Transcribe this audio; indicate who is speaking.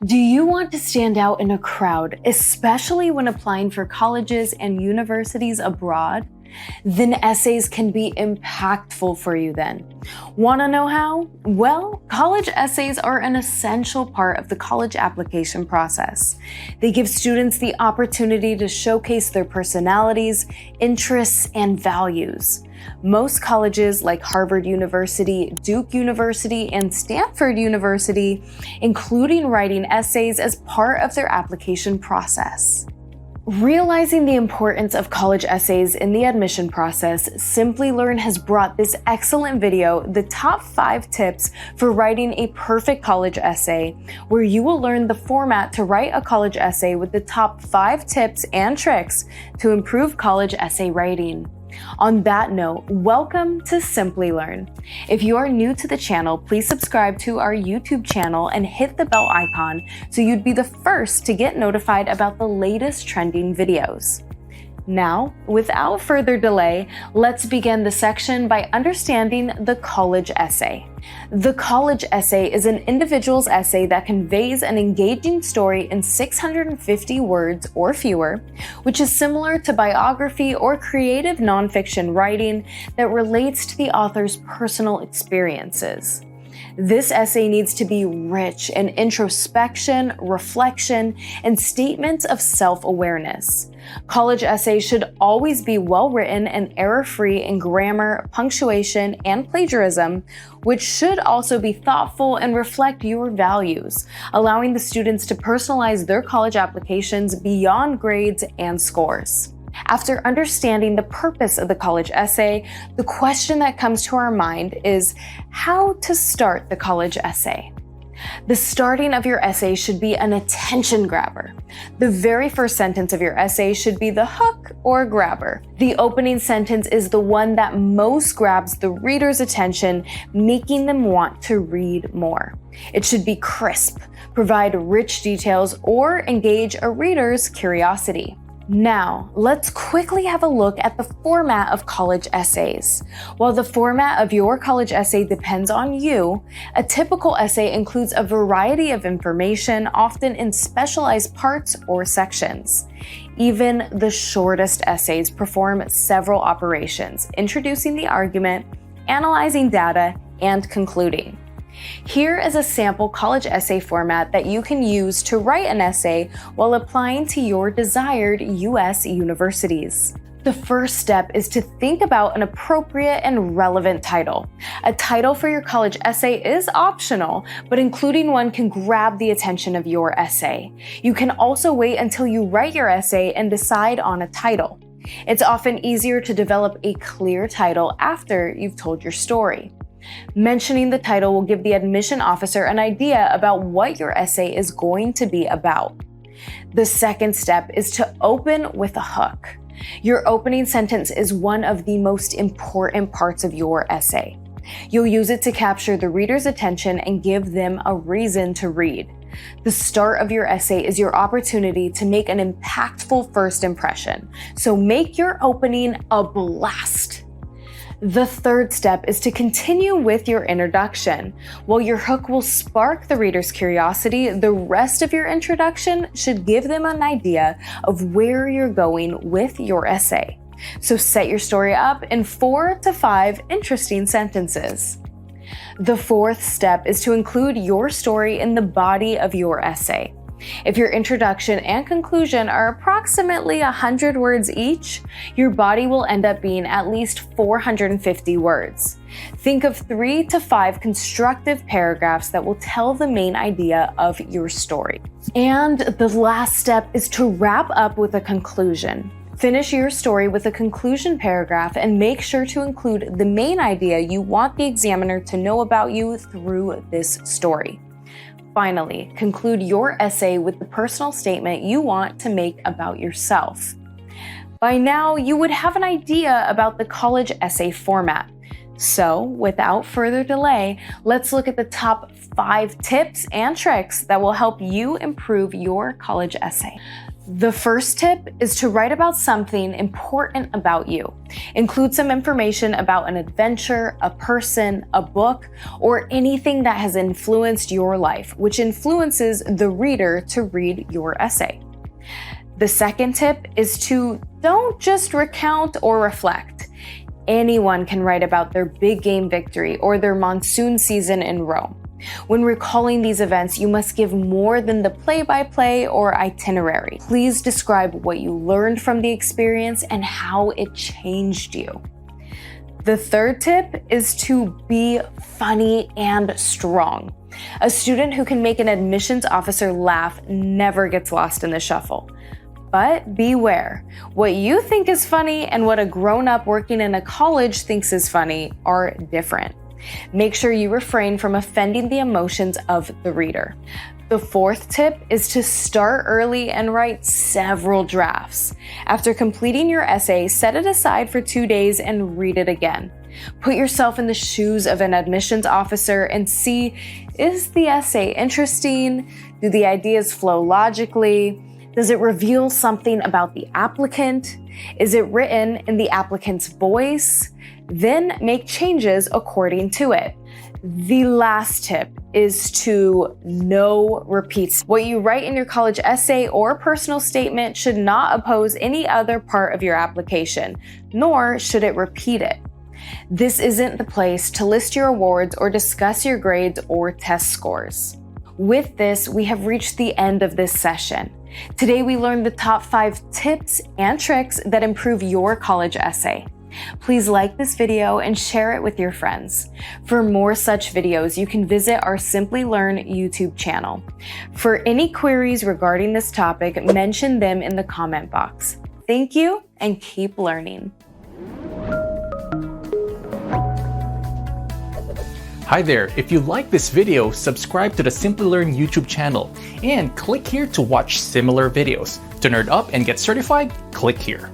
Speaker 1: Do you want to stand out in a crowd, especially when applying for colleges and universities abroad? Then essays can be impactful for you then. Want to know how? Well, college essays are an essential part of the college application process. They give students the opportunity to showcase their personalities, interests, and values. Most colleges like Harvard University, Duke University, and Stanford University, including writing essays as part of their application process. Realizing the importance of college essays in the admission process, Simplilearn has brought this excellent video, the top 5 tips for writing a perfect college essay, where you will learn the format to write a college essay with the top 5 tips and tricks to improve college essay writing. On that note, welcome to Simplilearn. If you are new to the channel, please subscribe to our YouTube channel and hit the bell icon so you'd be the first to get notified about the latest trending videos. Now, without further delay, let's begin the section by understanding the college essay. The college essay is an individual's essay that conveys an engaging story in 650 words or fewer, which is similar to biography or creative nonfiction writing that relates to the author's personal experiences. This essay needs to be rich in introspection, reflection, and statements of self-awareness. College essays should always be well-written and error-free in grammar, punctuation, and plagiarism, which should also be thoughtful and reflect your values, allowing the students to personalize their college applications beyond grades and scores. After understanding the purpose of the college essay, the question that comes to our mind is how to start the college essay. The starting of your essay should be an attention grabber. The very first sentence of your essay should be the hook or grabber. The opening sentence is the one that most grabs the reader's attention, making them want to read more. It should be crisp, provide rich details, or engage a reader's curiosity. Now, let's quickly have a look at the format of college essays. While the format of your college essay depends on you, a typical essay includes a variety of information, often in specialized parts or sections. Even the shortest essays perform several operations, introducing the argument, analyzing data, and concluding. Here is a sample college essay format that you can use to write an essay while applying to your desired U.S. universities. The first step is to think about an appropriate and relevant title. A title for your college essay is optional, but including one can grab the attention of your essay. You can also wait until you write your essay and decide on a title. It's often easier to develop a clear title after you've told your story. Mentioning the title will give the admission officer an idea about what your essay is going to be about. The second step is to open with a hook. Your opening sentence is one of the most important parts of your essay. You'll use it to capture the reader's attention and give them a reason to read. The start of your essay is your opportunity to make an impactful first impression, so make your opening a blast. The third step is to continue with your introduction. While your hook will spark the reader's curiosity, the rest of your introduction should give them an idea of where you're going with your essay. So set your story up in 4 to 5 interesting sentences. The fourth step is to include your story in the body of your essay. If your introduction and conclusion are approximately 100 words each, your body will end up being at least 450 words. Think of 3 to 5 constructive paragraphs that will tell the main idea of your story. And the last step is to wrap up with a conclusion. Finish your story with a conclusion paragraph and make sure to include the main idea you want the examiner to know about you through this story. Finally, conclude your essay with the personal statement you want to make about yourself. By now, you would have an idea about the college essay format. So, without further delay, let's look at the top 5 tips and tricks that will help you improve your college essay. The first tip is to write about something important about you. Include some information about an adventure, a person, a book, or anything that has influenced your life, which influences the reader to read your essay. The second tip is to don't just recount or reflect. Anyone can write about their big game victory or their monsoon season in Rome. When recalling these events, you must give more than the play-by-play or itinerary. Please describe what you learned from the experience and how it changed you. The third tip is to be funny and strong. A student who can make an admissions officer laugh never gets lost in the shuffle. But beware, what you think is funny and what a grown-up working in a college thinks is funny are different. Make sure you refrain from offending the emotions of the reader. The fourth tip is to start early and write several drafts. After completing your essay, set it aside for 2 days and read it again. Put yourself in the shoes of an admissions officer and see, is the essay interesting? Do the ideas flow logically? Does it reveal something about the applicant? Is it written in the applicant's voice? Then make changes according to it. The last tip is to no repeats. What you write in your college essay or personal statement should not oppose any other part of your application, nor should it repeat it. This isn't the place to list your awards or discuss your grades or test scores. With this, we have reached the end of this session. Today, we learned the top 5 tips and tricks that improve your college essay. Please like this video and share it with your friends. For more such videos, you can visit our Simplilearn YouTube channel. For any queries regarding this topic, mention them in the comment box. Thank you and keep learning.
Speaker 2: Hi there, if you like this video, subscribe to the Simplilearn YouTube channel and click here to watch similar videos. To nerd up and get certified, click here.